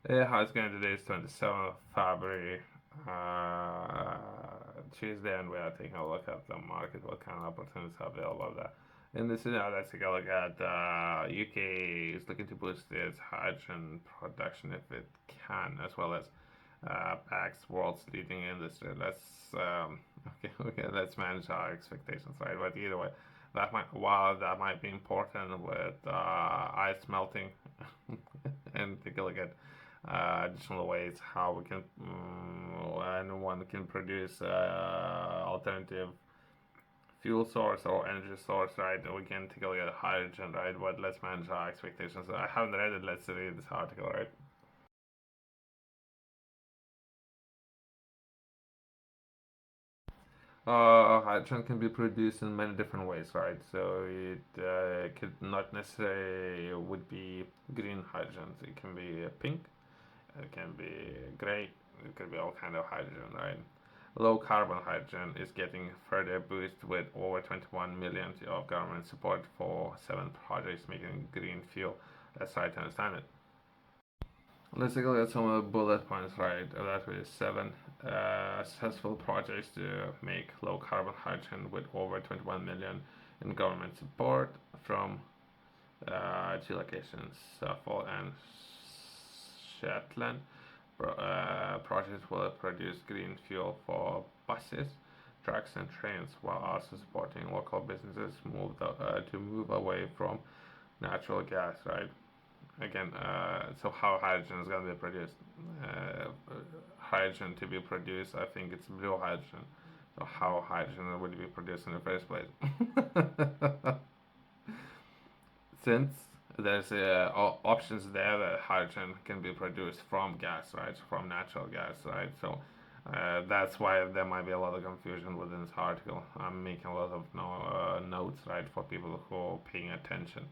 How it's going today is 27th of February, uh, Tuesday, and we are taking a look at the market, what kind of opportunities are available there. In this scenario, let's take a look at UK is looking to boost its hydrogen production if it can, as well as backs world's leading industry. Let's manage our expectations, right? But either way, while that might be important with ice melting, and take a look at additional ways how we can and one can produce alternative fuel source or energy source, right? We can take a look at hydrogen, right? But let's manage our expectations. I haven't read it. Let's read this article, right? Hydrogen can be produced in many different ways, right? So it could not necessarily would be green hydrogen. It can be pink, it can be gray, it can be all kind of hydrogen, right? Low carbon hydrogen is getting further boost with over 21 million of government support for 7 projects making green fuel. Let's try to understand it. Let's take a look at some of the bullet points, right? That was 7 successful projects to make low carbon hydrogen with over 21 million in government support from 2 locations, Suffolk and Shetland. Projects will produce green fuel for buses, trucks, and trains, while also supporting local businesses to move away from natural gas. Right? Again, so how hydrogen is going to be produced? Uh, Hydrogen to be produced, I think it's blue hydrogen. So how hydrogen would be produced in the first place? Since there's options there that hydrogen can be produced from gas, right? From natural gas, right? So that's why there might be a lot of confusion within this article. I'm making a lot of notes, right, for people who are paying attention.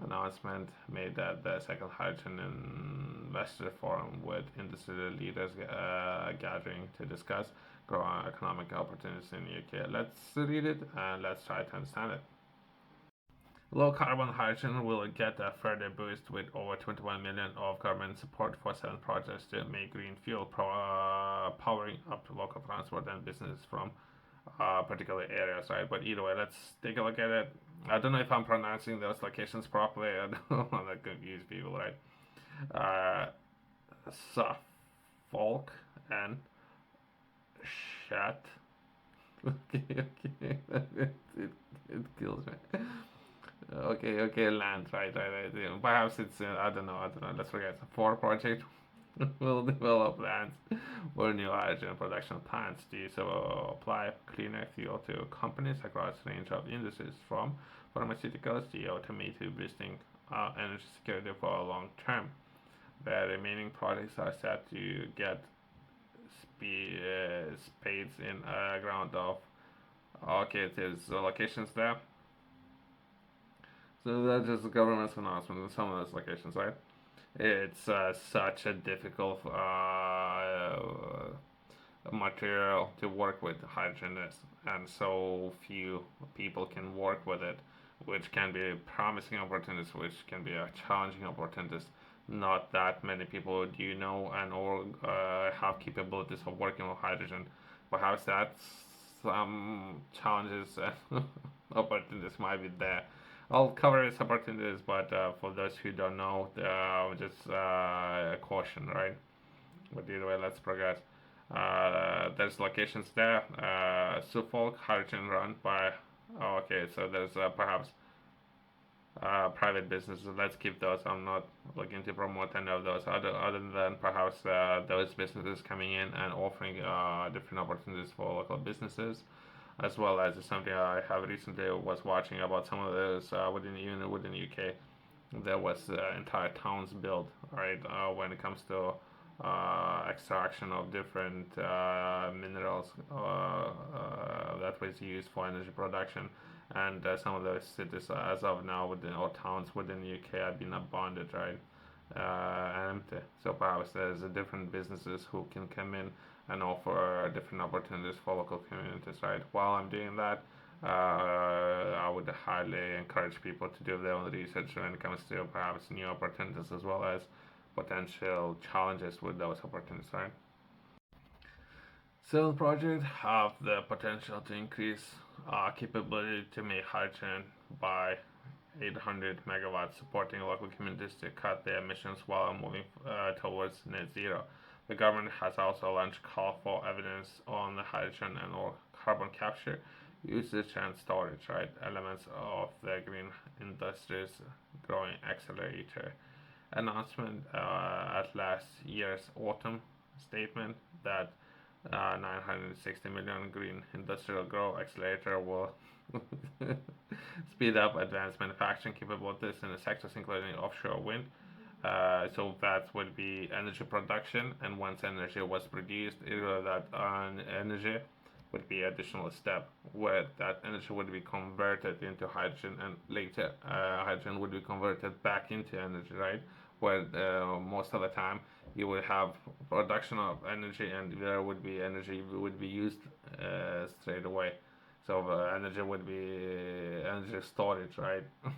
Announcement made at the second hydrogen investor forum with industry leaders gathering to discuss growing economic opportunities in the UK. Let's read it and let's try to understand it. Low carbon hydrogen will get a further boost with over 21 million of government support for 7 projects to make green fuel powering up local transport and business from particular areas, right? But either way, let's take a look at it. I don't know if I'm pronouncing those locations properly. I don't want to confuse people, right? Uh, Suffolk and Shat. Okay, okay. It kills me. Okay, land, right. Yeah, perhaps it's, I don't know, let's forget. 4 project will develop lands for new hydrogen production plants to supply cleaner fuel to companies across a range of industries, from pharmaceuticals to automotive, boosting energy security for a long term. The remaining projects are set to get spades in ground of. Okay, there's locations there. So that's just the government's announcement in some of those locations, right? It's such a difficult material to work with, hydrogen is, and so few people can work with it, which can be promising opportunities, which can be challenging opportunities. Not that many people do know and or have capabilities of working with hydrogen. Perhaps that's some challenges and opportunities might be there. I'll cover its opportunities, but for those who don't know, just caution, right? But either way, let's progress. There's locations there. Suffolk, Hydrogen run by. Oh, okay, so there's perhaps private businesses. Let's keep those. I'm not looking to promote any of those, other than perhaps those businesses coming in and offering different opportunities for local businesses, as well as something I have recently was watching about some of those within UK. There was entire towns built, right, when it comes to extraction of different minerals that was used for energy production, and some of those cities, as of now, within or towns within the UK have been abandoned, right, and empty. So perhaps there's different businesses who can come in and offer different opportunities for local communities, right? While I'm doing that, I would highly encourage people to do their own research when it comes to perhaps new opportunities, as well as potential challenges with those opportunities, right? Cell project have the potential to increase capability to make hydrogen by 800 megawatts, supporting local communities to cut their emissions while moving towards net zero. The government has also launched call for evidence on the hydrogen and or carbon capture, usage and storage, right? Elements of the green industry's growing accelerator. Announcement at last year's autumn statement that 960 million green industrial growth accelerator will speed up advanced manufacturing capabilities in the sectors including offshore wind. So that would be energy production, and once energy was produced, either that energy would be additional step where that energy would be converted into hydrogen, and later hydrogen would be converted back into energy, right? Where most of the time you would have production of energy, and there would be energy would be used straight away. So energy would be energy storage, right? I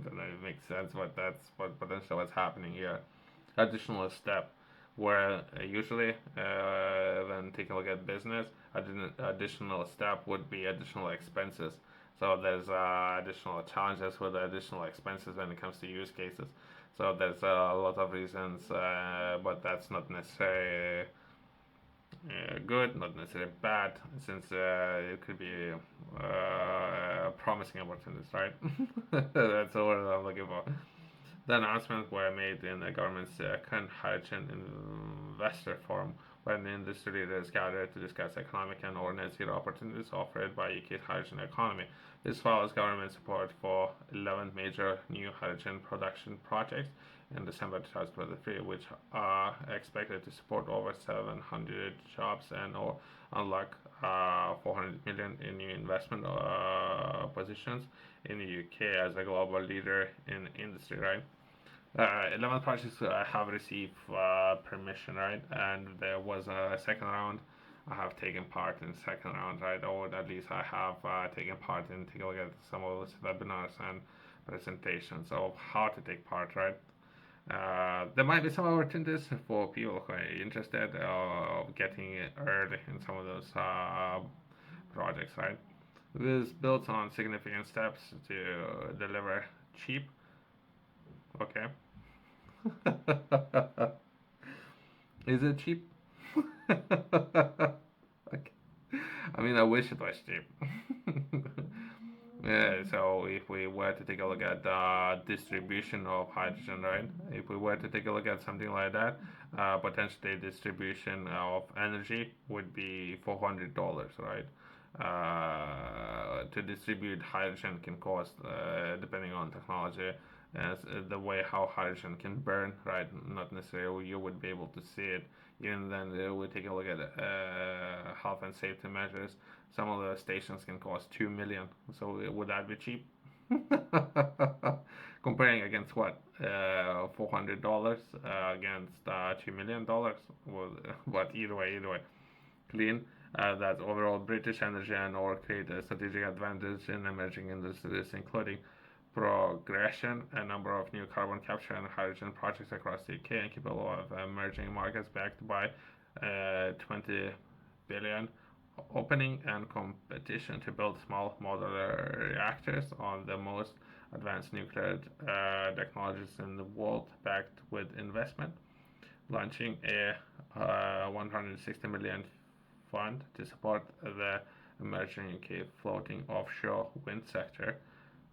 don't know if it makes sense, but that's what potentially what's happening here. Additional step where usually when taking a look at business, additional step would be additional expenses. So there's additional challenges with additional expenses when it comes to use cases. So there's a lot of reasons, but that's not necessarily good, not necessarily bad, since it could be promising opportunities, right? That's all I'm looking for. The announcements were made in the government's second hydrogen investor forum, when the industry leaders gathered to discuss economic and or net zero opportunities offered by UK's hydrogen economy. This follows government support for 11 major new hydrogen production projects in December 2023, which are expected to support over 700 jobs and or unlock 400 million in new investment positions in the UK as a global leader in the industry, right? 11 projects have received permission, right? And there was a second round. I have taken part in the second round, right? Or at least I have taken part in taking a look at some of those webinars and presentations of how to take part, right? There might be some opportunities for people who are interested of getting early in some of those projects, right? This builds on significant steps to deliver cheap. Okay. Is it cheap? Okay. I mean, I wish it was cheap. Yeah, so if we were to take a look at the distribution of hydrogen, right? If we were to take a look at something like that, potentially distribution of energy would be $400, right? To distribute hydrogen can cost, depending on technology, as the way how hydrogen can burn, right? Not necessarily you would be able to see it. Even then, we take a look at health and safety measures. Some of the stations can cost 2 million. So would that be cheap? Comparing against what? $400 against $2 million. Well, but either way, clean. That overall British energy and or create a strategic advantage in emerging industries, including progression, a number of new carbon capture and hydrogen projects across the UK, and capable of emerging markets backed by 20 billion, opening and competition to build small modular reactors on the most advanced nuclear technologies in the world, backed with investment, launching a 160 million fund to support the emerging UK floating offshore wind sector,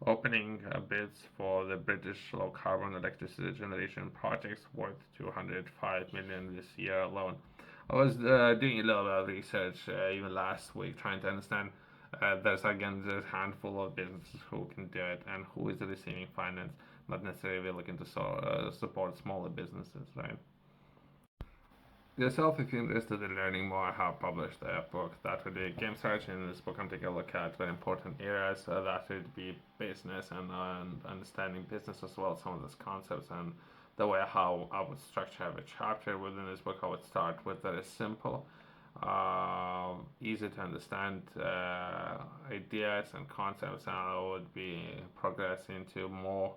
opening bids for the British low carbon electricity generation projects worth 205 million this year alone. I was doing a little bit of research even last week, trying to understand. There's a handful of businesses who can do it and who is receiving finance, not necessarily looking to support smaller businesses, right? Yourself, if you're interested in learning more, I have published a book that would be game strategy. In this book, I'm taking a look at very important areas that would be business and understanding business as well, some of those concepts and the way how I would structure every chapter within this book. I would start with very simple, easy to understand ideas and concepts, and I would be progress into more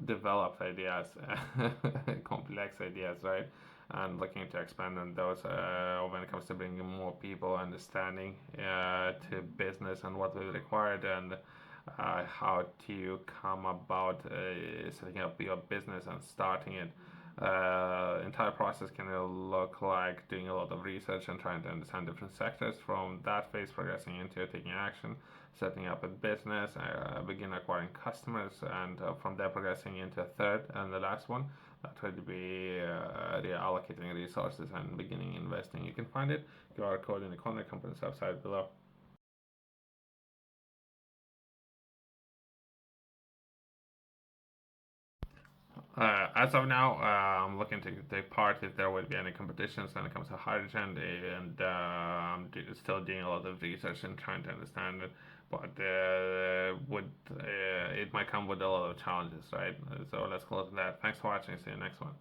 developed ideas, completely complex ideas, right? And looking to expand on those when it comes to bringing more people understanding to business and what is required, and how to come about setting up your business and starting it. Entire process can look like doing a lot of research and trying to understand different sectors. From that phase, progressing into taking action, setting up a business, begin acquiring customers, and from there progressing into a third and the last one. That would be reallocating resources and beginning investing. You can find it QR code in the corner company's website below. As of now, I'm looking to take part if there would be any competitions when it comes to hydrogen, and I'm still doing a lot of research and trying to understand it. But would it might come with a lot of challenges, right? So let's close that. Thanks for watching. See you next one.